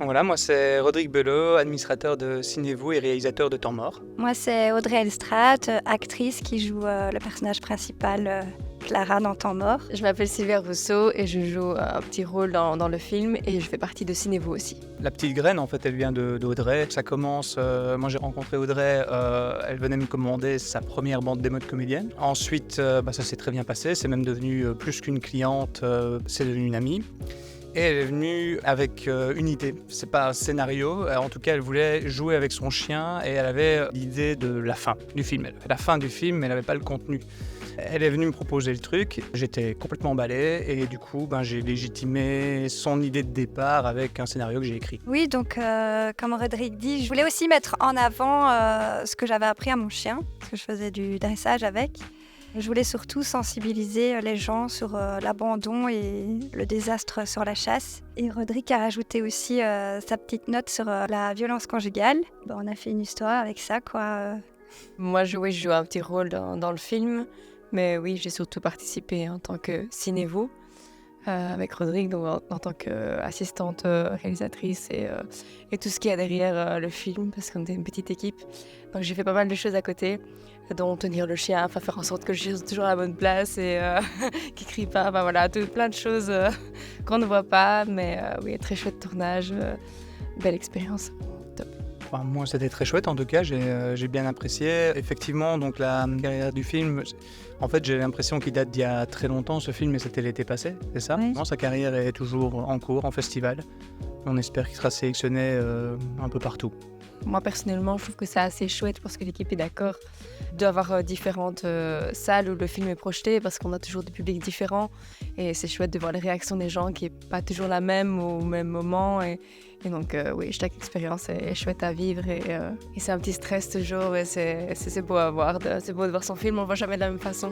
Voilà, moi c'est Rodrigue Belot, administrateur de Cinévo et réalisateur de Temps Mort. Moi, c'est Audrey Elstrat, actrice qui joue le personnage principal, Clara, dans Temps Mort. Je m'appelle Sylvia Rousseau et je joue un petit rôle dans le film et je fais partie de Cinévo aussi. La petite graine, en fait, elle vient d'Audrey. Ça commence, moi j'ai rencontré Audrey, elle venait me commander sa première bande démo de comédienne. Ensuite, ça s'est très bien passé, c'est même devenu plus qu'une cliente, c'est devenu une amie. Et elle est venue avec une idée. C'est pas un scénario, en tout cas elle voulait jouer avec son chien et elle avait l'idée de la fin du film. Elle avait la fin du film mais elle n'avait pas le contenu. Elle est venue me proposer le truc, j'étais complètement emballé et du coup j'ai légitimé son idée de départ avec un scénario que j'ai écrit. Oui, donc comme Rodrigue dit, je voulais aussi mettre en avant ce que j'avais appris à mon chien, parce que je faisais du dressage avec. Je voulais surtout sensibiliser les gens sur l'abandon et le désastre sur la chasse. Et Rodrigue a rajouté aussi sa petite note sur la violence conjugale. On a fait une histoire avec ça, quoi. Moi, je joue un petit rôle dans le film, mais oui, j'ai surtout participé en tant que cinévo avec Rodrigue, donc en tant qu'assistante réalisatrice et tout ce qu'il y a derrière le film, parce qu'on était une petite équipe. Donc j'ai fait pas mal de choses à côté, dont tenir le chien, faire en sorte que le chien soit toujours à la bonne place et qu'il crie pas, voilà, plein de choses qu'on ne voit pas, mais oui, très chouette tournage, belle expérience. Enfin, moi, c'était très chouette, en tout cas, j'ai bien apprécié. Effectivement, donc la carrière du film, en fait, j'ai l'impression qu'il date d'il y a très longtemps, ce film, et c'était l'été passé, c'est ça? Oui. Non, sa carrière est toujours en cours, en festival. On espère qu'il sera sélectionné un peu partout. Moi, personnellement, je trouve que c'est assez chouette parce que l'équipe est d'accord d'avoir différentes salles où le film est projeté parce qu'on a toujours des publics différents et c'est chouette de voir les réactions des gens qui n'est pas toujours la même au même moment. Et donc, oui, chaque expérience est chouette à vivre et c'est un petit stress toujours et c'est beau à voir. C'est beau de voir son film, on ne le voit jamais de la même façon.